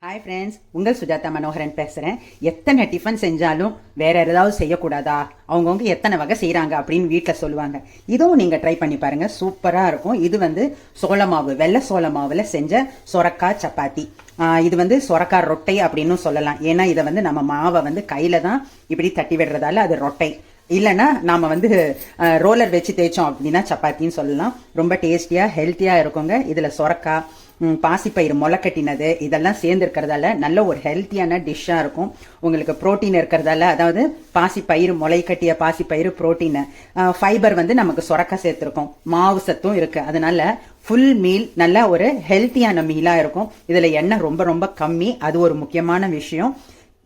Hi friends, உங்கள் சுஜாதா மனோகரன் பேசுகிறேன். எத்தனை டிஃபன் செஞ்சாலும் வேற ஏதாவது செய்யக்கூடாதா, அவங்கவுங்க எத்தனை வகை செய்கிறாங்க அப்படின்னு வீட்டில் சொல்லுவாங்க. இதுவும் நீங்கள் ட்ரை பண்ணி பாருங்கள், சூப்பராக இருக்கும். இது சோள மாவு, வெள்ளை சோள மாவில் செஞ்ச சொரக்காய் சப்பாத்தி. இது சொரக்காய் ரொட்டை அப்படின்னு சொல்லலாம். ஏன்னா இதை நம்ம மாவை கையில் தான் இப்படி தட்டி விடுறதால அது ரொட்டை. இல்லைன்னா நாம் ரோலர் வச்சு தேய்ச்சோம் அப்படின்னா சப்பாத்தின்னு சொல்லலாம். ரொம்ப டேஸ்டியாக ஹெல்த்தியாக இருக்குங்க. இதில் சொரக்காய், பாசிப்பயிறு முளை கட்டினது இதெல்லாம் சேர்ந்து இருக்கிறதால நல்ல ஒரு ஹெல்த்தியான டிஷ்ஷாக இருக்கும். உங்களுக்கு ப்ரோட்டீன் இருக்கிறதால, அதாவது பாசிப்பயிறு முளை கட்டிய பாசிப்பயிறு ப்ரோட்டீன், ஃபைபர் நமக்கு சொரக்காய் சேர்த்துருக்கோம், மாவு சத்தும் இருக்குது. அதனால ஃபுல் மீல் நல்ல ஒரு ஹெல்த்தியான மீலாக இருக்கும். இதில் எண்ணெய் ரொம்ப ரொம்ப கம்மி, அது ஒரு முக்கியமான விஷயம்.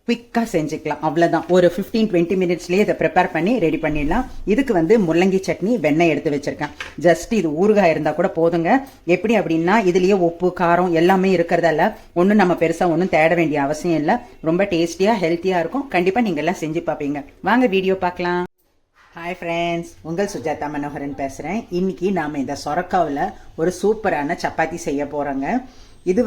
குவிக்காக செஞ்சுக்கலாம், அவ்வளோதான். ஒரு 15-20 மினிட்ஸ்லேயே இதை ப்ரிப்பேர் பண்ணி ரெடி பண்ணிடலாம். இதுக்கு முள்ளங்கி சட்னி வெண்ணெய் எடுத்து வச்சுருக்கேன். ஜஸ்ட் இது ஊறுகாய் இருந்தால் கூட போதுங்க. எப்படி அப்படின்னா இதுலேயே உப்பு காரம் எல்லாமே இருக்கிறதால ஒன்றும் நம்ம பெருசாக ஒன்றும் தேட வேண்டிய அவசியம் இல்லை. ரொம்ப டேஸ்டியாக ஹெல்த்தியாக இருக்கும். கண்டிப்பாக நீங்கள் எல்லாம் செஞ்சு பார்ப்பீங்க. வாங்க வீடியோ பார்க்கலாம். ஹாய் ஃப்ரெண்ட்ஸ், உங்கள் சுஜாதா மனோகரன் பேசுகிறேன். இன்னைக்கு நாம் இந்த சொரக்காவில் ஒரு சூப்பரான சப்பாத்தி செய்ய போகிறோங்க. இது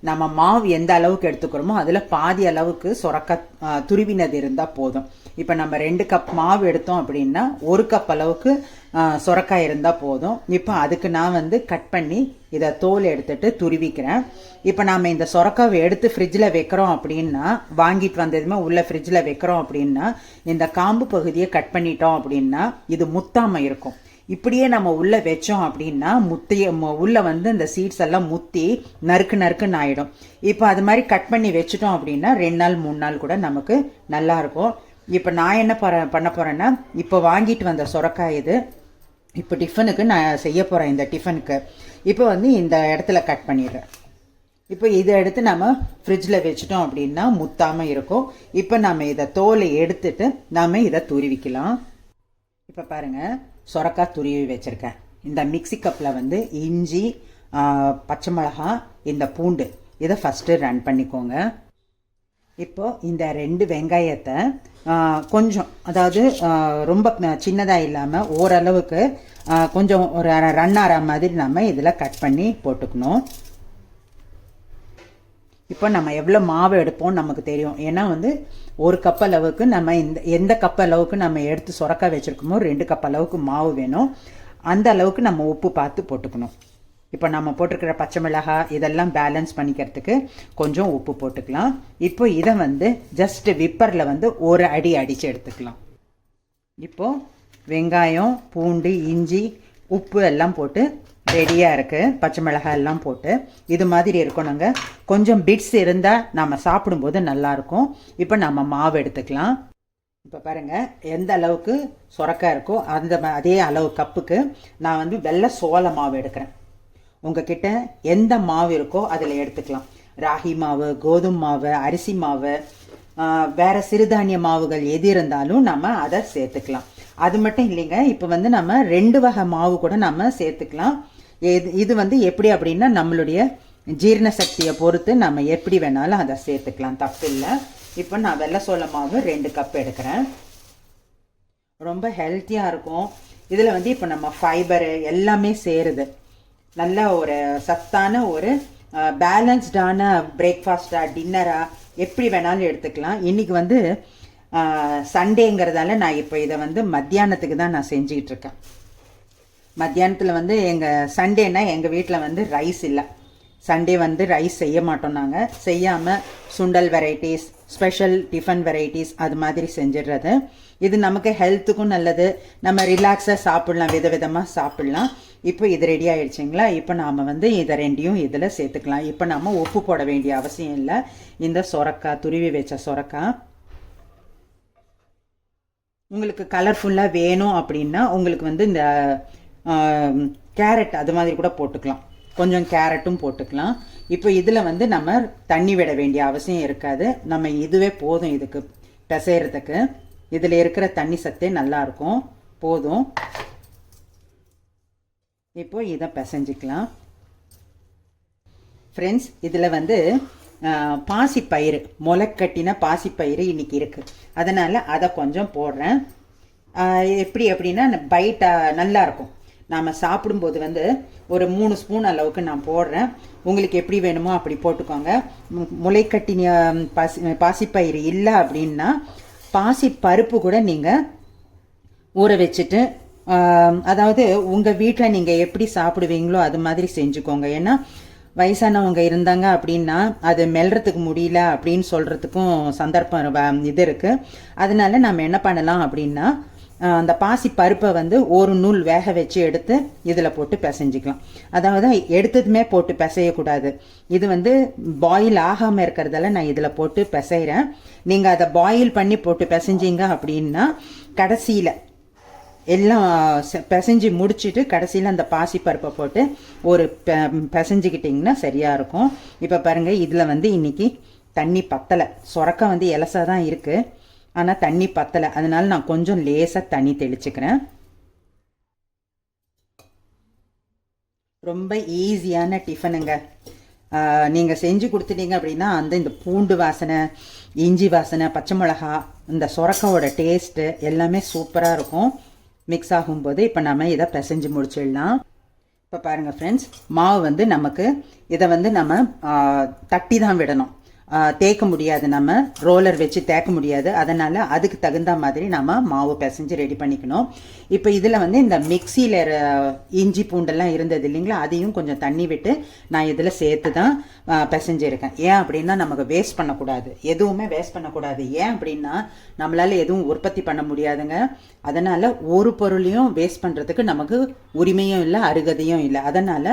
நம்ம மாவு எந்த அளவுக்கு எடுத்துக்கிறோமோ அதில் பாதி அளவுக்கு சொரக்காய் துருவினது இருந்தால் போதும். இப்போ நம்ம 2 கப் மாவு எடுத்தோம் அப்படின்னா 1 கப் அளவுக்கு சொரக்காய் இருந்தால் போதும். இப்போ அதுக்கு நான் கட் பண்ணி இதை தோல் எடுத்துட்டு துருவிக்கிறேன். இப்போ நாம் இந்த சொரக்காவை எடுத்து ஃப்ரிட்ஜில் வைக்கிறோம் அப்படின்னா, வாங்கிட்டு வந்ததுமே உள்ள ஃப்ரிட்ஜில் வைக்கிறோம் அப்படின்னா, இந்த காம்பு பகுதியை கட் பண்ணிட்டோம் அப்படின்னா இது முத்தாமல் இருக்கும். இப்படியே நம்ம உள்ளே வச்சோம் அப்படின்னா உள்ளே இந்த சீட்ஸ் எல்லாம் முத்தி நறுக்கு நறுக்குன்னு ஆகிடும். இப்போ அது மாதிரி கட் பண்ணி வச்சுட்டோம் அப்படின்னா 2 நாள் 3 நாள் கூட நமக்கு நல்லாயிருக்கும். இப்போ நான் என்ன பண்ண போகிறேன்னா, இப்போ வாங்கிட்டு வந்த சொரக்காய் இது இப்போ டிஃபனுக்கு நான் செய்ய போகிறேன். இந்த டிஃபனுக்கு இப்போ இந்த இடத்துல கட் பண்ணிடுறேன். இப்போ இதை எடுத்து நம்ம ஃப்ரிட்ஜில் வச்சுட்டோம் அப்படின்னா முத்தாமல் இருக்கும். இப்போ நம்ம இதை தோலை எடுத்துட்டு நாம் இதை துருவிக்கலாம். இப்போ பாருங்கள், சொரக்காய் துருவி வச்சுருக்கேன். இந்த மிக்சி கப்பில் இஞ்சி, பச்சை மிளகா, இந்த பூண்டு இதை ஃபஸ்ட்டு ரன் பண்ணிக்கோங்க. இப்போது இந்த 2 வெங்காயத்தை கொஞ்சம், அதாவது ரொம்ப சின்னதாக இல்லாமல் ஓரளவுக்கு கொஞ்சம் ஒரு ரன் ஆகிற மாதிரி நம்ம இதில் கட் பண்ணி போட்டுக்கணும். இப்போ நம்ம எவ்வளோ மாவு எடுப்போம் நமக்கு தெரியும். ஏன்னா 1 கப் அளவுக்கு நம்ம எந்த கப் அளவுக்கு நம்ம எடுத்து சொரக்காய் வச்சுருக்கோமோ 2 கப் அளவுக்கு மாவு வேணும். அந்த அளவுக்கு நம்ம உப்பு பார்த்து போட்டுக்கணும். இப்போ நம்ம போட்டிருக்கிற பச்சை மிளகாய் இதெல்லாம் பேலன்ஸ் பண்ணிக்கிறதுக்கு கொஞ்சம் உப்பு போட்டுக்கலாம். இப்போ இதை ஜஸ்ட் விப்பரில் ஒரு அடி அடித்து எடுத்துக்கலாம். இப்போது வெங்காயம், பூண்டு, இஞ்சி, உப்பு எல்லாம் போட்டு ரெடியாக இருக்குது. பச்சை மிளகாய் எல்லாம் போட்டு இது மாதிரி இருக்கணுங்க. கொஞ்சம் பிட்ஸ் இருந்தால் நம்ம சாப்பிடும்போது நல்லாயிருக்கும். இப்போ நம்ம மாவு எடுத்துக்கலாம். இப்போ பாருங்கள், எந்த அளவுக்கு சொரக்காய் இருக்கோ அதே அளவு கப்புக்கு நான் வெள்ளை சோள மாவு எடுக்கிறேன். உங்ககிட்ட எந்த மாவு இருக்கோ அதில் எடுத்துக்கலாம். ராகி மாவு, கோதுமை மாவு, அரிசி மாவு, வேறு சிறுதானிய மாவுகள் எது இருந்தாலும் நம்ம அதை சேர்த்துக்கலாம். அது மட்டும் இல்லைங்க, இப்போ நம்ம 2 வகை மாவு கூட நம்ம சேர்த்துக்கலாம். இது எப்படி அப்படின்னா நம்மளுடைய ஜீரண சக்தியை பொறுத்து நம்ம எப்படி வேணாலும் அதை சேர்த்துக்கலாம், தப்பு இல்லை. இப்போ நான் வெள்ளை சோள மாவு 2 கப் எடுக்கிறேன். ரொம்ப ஹெல்த்தியாக இருக்கும். இதில் இப்போ நம்ம ஃபைபரு எல்லாமே சேருது. நல்ல ஒரு சத்தான ஒரு பேலன்ஸ்டான பிரேக்ஃபாஸ்டாக, டின்னராக எப்படி வேணாலும் எடுத்துக்கலாம். இன்றைக்கி சண்டேங்கிறதால நான் இப்போ இதை மத்தியானத்துக்கு தான் நான் செஞ்சுக்கிட்டு இருக்கேன். மத்தியானத்தில் எங்கள் சண்டேனா எங்கள் வீட்டில் ரைஸ் இல்லை. சண்டே ரைஸ் செய்ய மாட்டோம். நாங்கள் செய்யாமல் சுண்டல் வெரைட்டிஸ், ஸ்பெஷல் டிஃபன் வெரைட்டிஸ் அது மாதிரி செஞ்சிடுறது. இது நமக்கு ஹெல்த்துக்கும் நல்லது. நம்ம ரிலாக்ஸாக சாப்பிட்லாம், விதவிதமாக சாப்பிட்லாம். இப்போ இது ரெடி ஆகிடுச்சிங்களா. இப்போ நாம் இதை 2ஐயும் இதில் சேர்த்துக்கலாம். இப்போ நாம் உப்பு போட வேண்டிய அவசியம் இல்லை. இந்த சொரக்காய், துருவி வச்ச சொரக்காய் உங்களுக்கு கலர்ஃபுல்லாக வேணும் அப்படின்னா உங்களுக்கு இந்த கேரட் அது மாதிரி கூட போட்டுக்கலாம். கொஞ்சம் கேரட்டும் போட்டுக்கலாம். இப்போ இதில் நம்ம தண்ணி விட வேண்டிய அவசியம் இருக்காது. நம்ம இதுவே போதும் இதுக்கு பிசைறதுக்கு. இதில் இருக்கிற தண்ணி சத்தே நல்லாயிருக்கும், போதும். இப்போ இதை பிசைஞ்சிக்கலாம். ஃப்ரெண்ட்ஸ், இதில் பாசிப்பயிறு, முளைக்கட்டின பாசிப்பயிறு இன்றைக்கி இருக்குது. அதனால் அதை கொஞ்சம் போடுறேன். எப்படி அப்படின்னா பைட்டாக நல்லாயிருக்கும். நாம் சாப்பிடும்போது வந்து ஒரு 3 ஸ்பூன் அளவுக்கு நான் போடுறேன். உங்களுக்கு எப்படி வேணுமோ அப்படி போட்டுக்கோங்க. முளைக்கட்டின பாசிப்பயிறு இல்லை அப்படின்னா பாசி பருப்பு கூட நீங்கள் ஊற வச்சுட்டு, அதாவது உங்கள் வீட்டில் நீங்கள் எப்படி சாப்பிடுவீங்களோ அது மாதிரி செஞ்சுக்கோங்க. ஏன்னா வயசானவங்க இருந்தாங்க அப்படின்னா அது மெல்றதுக்கு முடியல அப்படின்னு சொல்கிறதுக்கும் சந்தர்ப்பம் இது இருக்குது. அதனால நம்ம என்ன பண்ணலாம் அப்படின்னா அந்த பாசி பருப்பை வந்து ஒரு நூல் வேக வச்சு எடுத்து இதில் போட்டு பிசைஞ்சிக்கலாம். அதாவது எடுத்ததுமே போட்டு பிசையக்கூடாது. இது வந்து பாயில் ஆகாமல் இருக்கிறதால நான் இதில் போட்டு பிசைகிறேன். நீங்கள் அதை பாயில் பண்ணி போட்டு பிசைஞ்சிங்க அப்படின்னா கடைசியில் எல்லாம் பிசைஞ்சு முடிச்சுட்டு கடைசியில் அந்த பாசி பருப்பை போட்டு ஒரு பிசைஞ்சிக்கிட்டிங்கன்னா சரியாக இருக்கும். இப்போ பாருங்கள், இதில் வந்து இன்றைக்கி தண்ணி பத்தலை. சொரக்கா வந்து இலசாக தான் இருக்குது, ஆனால் தண்ணி பத்தலை. அதனால நான் கொஞ்சம் லேசாக தண்ணி தெளிச்சுக்கிறேன். ரொம்ப ஈஸியான டிஃபனுங்க. நீங்கள் செஞ்சு கொடுத்துட்டீங்க அப்படின்னா இந்த பூண்டு வாசனை, இஞ்சி வாசனை, பச்சை மிளகா, இந்த சொரக்காவோட டேஸ்ட்டு எல்லாமே சூப்பராக இருக்கும் மிக்ஸ் ஆகும்போது. இப்போ நம்ம இதை பிசைஞ்சு முடிச்சிடலாம். இப்போ பாருங்கள் ஃப்ரெண்ட்ஸ், மாவு வந்து நமக்கு இதை வந்து நம்ம தட்டி தான் விடணும். தேய்க்க முடியாது, நம்ம ரோலர் வச்சு தேய்க்க முடியாது. அதனால் அதுக்கு தகுந்த மாதிரி நம்ம மாவு பிசைஞ்சு ரெடி பண்ணிக்கணும். இப்போ இதில் வந்து இந்த மிக்சியில் இஞ்சி பூண்டெல்லாம் இருந்தது இல்லைங்களா, அதையும் கொஞ்சம் தண்ணி விட்டு நான் இதில் சேர்த்து தான் பிசைஞ்சிருக்கேன். ஏன் அப்படின்னா நமக்கு வேஸ்ட் பண்ணக்கூடாது, எதுவுமே வேஸ்ட் பண்ணக்கூடாது. ஏன் அப்படின்னா நம்மளால் எதுவும் உற்பத்தி பண்ண முடியாதுங்க. அதனால் ஒரு பொருளையும் வேஸ்ட் பண்ணுறதுக்கு நமக்கு உரிமையும் இல்லை, அருகதையும் இல்லை. அதனால்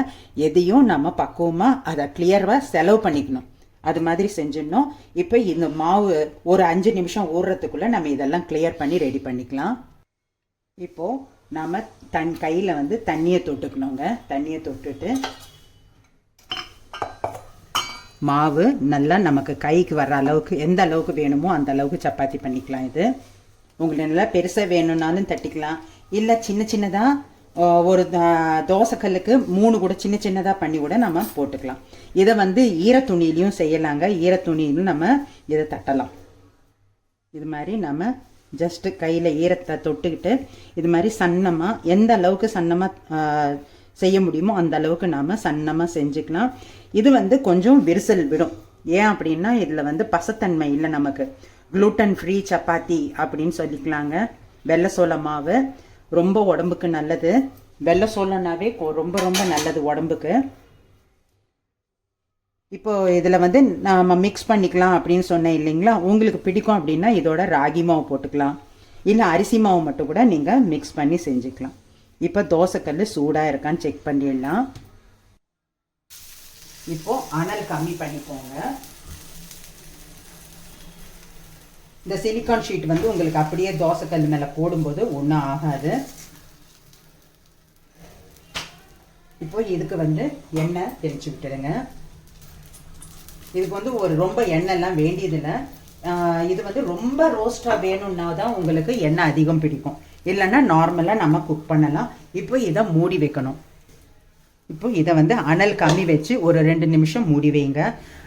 எதையும் நம்ம பக்குவமாக அதை கிளியராக செலவு பண்ணிக்கணும். அது மாதிரி செஞ்சிடணும். இப்போ இந்த மாவு ஒரு 5 நிமிஷம் ஊறுறதுக்குள்ளே நம்ம இதெல்லாம் கிளியர் பண்ணி ரெடி பண்ணிக்கலாம். இப்போது நாம் கையில் வந்து தண்ணியை தொட்டுக்கணுங்க. தண்ணியை தொட்டுட்டு மாவு நல்லா நமக்கு கைக்கு வர்ற அளவுக்கு, எந்த அளவுக்கு வேணுமோ அந்த அளவுக்கு சப்பாத்தி பண்ணிக்கலாம். இது உங்களுக்கு நல்லா பெருசாக வேணும்னாலும் தட்டிக்கலாம், இல்லை சின்ன சின்னதாக ஒரு தோசைக்கல்லுக்கு 3 கூட சின்ன சின்னதாக பண்ணி கூட நம்ம போட்டுக்கலாம். இதை வந்து ஈரத்துணிலையும் செய்யலாங்க. ஈரத்துணியிலும் நம்ம இதை தட்டலாம். இது மாதிரி நம்ம ஜஸ்ட்டு கையில் ஈரத்தை தொட்டுக்கிட்டு இது மாதிரி சன்னமாக, எந்த அளவுக்கு சன்னமாக செய்ய முடியுமோ அந்த அளவுக்கு நாம் சன்னமாக செஞ்சுக்கலாம். இது வந்து கொஞ்சம் விரிசல் விடும். ஏன் அப்படின்னா இதில் வந்து பசத்தன்மை இல்லை, நமக்கு குளூட்டன் ஃப்ரீ சப்பாத்தி அப்படின்னு சொல்லிக்கலாங்க. வெள்ளை சோள மாவு ரொம்ப உடம்புக்கு நல்லது. வெள்ளை சோளனாவே ரொம்ப ரொம்ப நல்லது உடம்புக்கு. இப்போ இதில் வந்து நம்ம மிக்ஸ் பண்ணிக்கலாம் அப்படின்னு சொன்னேன் இல்லைங்களா. உங்களுக்கு பிடிக்கும் அப்படின்னா இதோட ராகி மாவு போட்டுக்கலாம், இல்லை அரிசி மாவு மட்டும் கூட நீங்கள் மிக்ஸ் பண்ணி செஞ்சுக்கலாம். இப்போ தோசைக்கல் சூடாக இருக்கான்னு செக் பண்ணிடலாம். இப்போது அனல் கம்மி பண்ணிக்கோங்க. இந்த சிலிக்கான் ஷீட் வந்து உங்களுக்கு அப்படியே தோசைக்கல் மேலே போடும்போது ஒன்றும் ஆகாது. இப்போ இதுக்கு வந்து எண்ணெய் தெளிச்சு விட்டுடுங்க. இதுக்கு வந்து ரொம்ப எண்ணெய்லாம் வேண்டியதில்லை. இது வந்து ரொம்ப ரோஸ்டாக வேணும்னா தான் உங்களுக்கு எண்ணெய் அதிகம் பிடிக்கும், இல்லைன்னா நார்மலாக நம்ம குக் பண்ணலாம். இப்போ இதை மூடி வைக்கணும். இப்போ இதை வந்து அனல் கம்மி வச்சு ஒரு 2 நிமிஷம் மூடி வைங்க.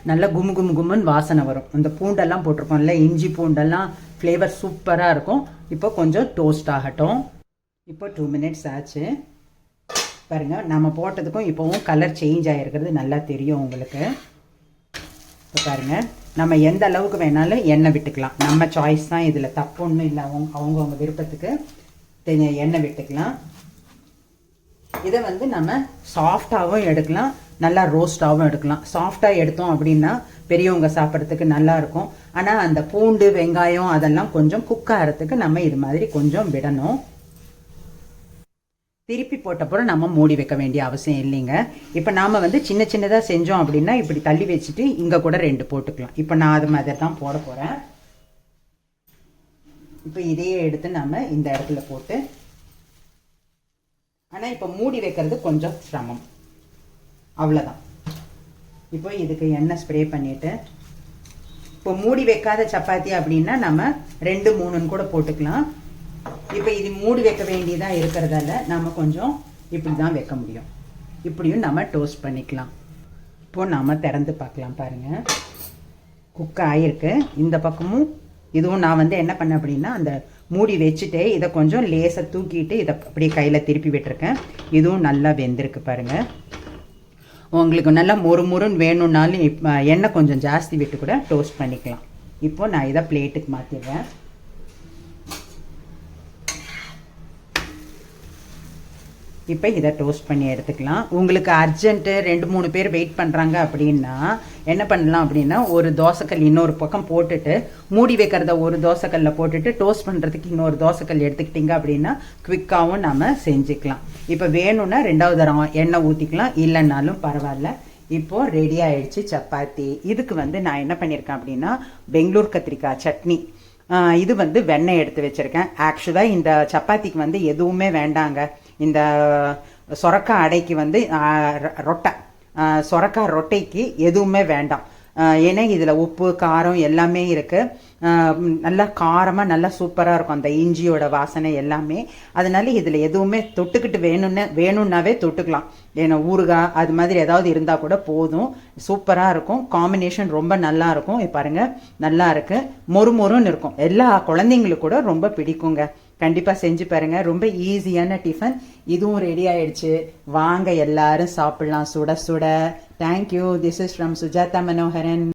நல்லா கும்முன்னு வாசனை வரும். இந்த பூண்டெல்லாம் போட்டிருக்கோம்ல, இஞ்சி பூண்டெல்லாம் ஃப்ளேவர் சூப்பராக இருக்கும். இப்போ கொஞ்சம் டோஸ்ட் ஆகட்டும். இப்போ 2 மினிட்ஸ் ஆச்சு பாருங்கள். நம்ம போட்டதுக்கும் இப்போவும் கலர் சேஞ்ச் ஆகிருக்கிறது நல்லா தெரியும் உங்களுக்கு. இப்போ பாருங்கள், நம்ம எந்த அளவுக்கு வேணாலும் எண்ணெய் விட்டுக்கலாம். நம்ம சாய்ஸ் தான், இதில் தப்பு ஒன்றும் இல்லை. அவங்கவுங்க விருப்பத்துக்கு எண்ணெய் விட்டுக்கலாம். இதை வந்து நம்ம சாஃப்டாகவும் எடுக்கலாம், நல்லா ரோஸ்டாகவும் எடுக்கலாம். சாஃப்டாக எடுத்தோம் அப்படின்னா பெரியவங்க சாப்பிட்றதுக்கு நல்லாயிருக்கும். ஆனால் அந்த பூண்டு வெங்காயம் அதெல்லாம் கொஞ்சம் குக் ஆகிறதுக்கு நம்ம இது மாதிரி கொஞ்சம் விடணும். திருப்பி போட்டப்பறம் நம்ம மூடி வைக்க வேண்டிய அவசியம் இல்லைங்க. இப்போ நாம் வந்து சின்ன சின்னதாக செஞ்சோம் அப்படின்னா இப்படி தள்ளி வச்சுட்டு இங்கே கூட 2 போட்டுக்கலாம். இப்போ நான் அது மாதிரி தான் போட போகிறேன். இப்போ இதையே எடுத்து நம்ம இந்த இடத்துல போட்டு, ஆனால் இப்போ மூடி வைக்கிறது கொஞ்சம் சிரமம், அவ்வளோதான். இப்போ இதுக்கு எண்ணெய் ஸ்ப்ரே பண்ணிவிட்டு, இப்போ மூடி வைக்காத சப்பாத்தி அப்படின்னா நம்ம 2 3 கூட போட்டுக்கலாம். இப்போ இது மூடி வைக்க வேண்டியதாக இருக்கிறதால நம்ம கொஞ்சம் இப்படி தான் வைக்க முடியும். இப்படியும் நம்ம டோஸ்ட் பண்ணிக்கலாம். இப்போது நம்ம திறந்து பார்க்கலாம். பாருங்கள், குக் ஆகிருக்கு. இந்த பக்கமும் இதுவும் நான் வந்து என்ன பண்ணேன் அப்படின்னா அந்த மூடி வச்சுட்டு இதை கொஞ்சம் லேசாக தூக்கிட்டு இதை அப்படியே கையில் திருப்பி விட்டுருக்கேன். இதுவும் நல்லா வெந்திருக்கு பாருங்கள். உங்களுக்கு நல்லா மொறுன்னு வேணும்னாலும் எண்ணெய் கொஞ்சம் ஜாஸ்தி விட்டு கூட டோஸ்ட் பண்ணிக்கலாம். இப்போது நான் இதை பிளேட்டுக்கு மாற்றிடுறேன். இப்போ இதை டோஸ்ட் பண்ணி எடுத்துக்கலாம். உங்களுக்கு அர்ஜென்ட்டு 2-3 பேர் வெயிட் பண்ணுறாங்க அப்படின்னா என்ன பண்ணலாம் அப்படின்னா, ஒரு தோசைக்கல் இன்னொரு பக்கம் போட்டுட்டு மூடி வைக்கிறத ஒரு தோசைக்கல்லில் போட்டுட்டு டோஸ்ட் பண்ணுறதுக்கு இன்னொரு தோசைக்கல் எடுத்துக்கிட்டிங்க அப்படின்னா குவிக்காகவும் நம்ம செஞ்சுக்கலாம். இப்போ வேணும்னா 2வது தரம் எண்ணெய் ஊற்றிக்கலாம், இல்லைன்னாலும் பரவாயில்ல. இப்போது ரெடி ஆகிடுச்சு சப்பாத்தி. இதுக்கு நான் என்ன பண்ணியிருக்கேன் அப்படின்னா பெங்களூர் கத்திரிக்காய் சட்னி. இது வெண்ணெய் எடுத்து வச்சுருக்கேன். ஆக்சுவலாக இந்த சப்பாத்திக்கு எதுவுமே வேண்டாங்க. இந்த சொரக்காய் அடைக்கு ரொட்டை சொரக்காய் ரொட்டைக்கு எதுவுமே வேண்டாம். ஏன்னா இதில் உப்பு காரம் எல்லாமே இருக்குது. நல்லா காரமாக நல்லா சூப்பராக இருக்கும் அந்த இஞ்சியோட வாசனை எல்லாமே. அதனால இதில் எதுவுமே தொட்டுக்கிட்டு வேணும்னாவே தொட்டுக்கலாம். ஏன்னா ஊறுகாய் அது மாதிரி ஏதாவது இருந்தால் கூட போதும். சூப்பராக இருக்கும். காம்பினேஷன் ரொம்ப நல்லா இருக்கும். பாருங்கள், நல்லா இருக்குது, மொறுன்னு இருக்கும். எல்லா குழந்தைங்களுக்கு கூட ரொம்ப பிடிக்குங்க. கண்டிப்பாக செஞ்சு பாருங்கள். ரொம்ப ஈஸியான டிஃபன். இதுவும் ரெடி ஆயிடுச்சு. வாங்க எல்லாரும் சாப்பிடலாம் சுட சுட. Thank you. This is from Sujatha Manoharan.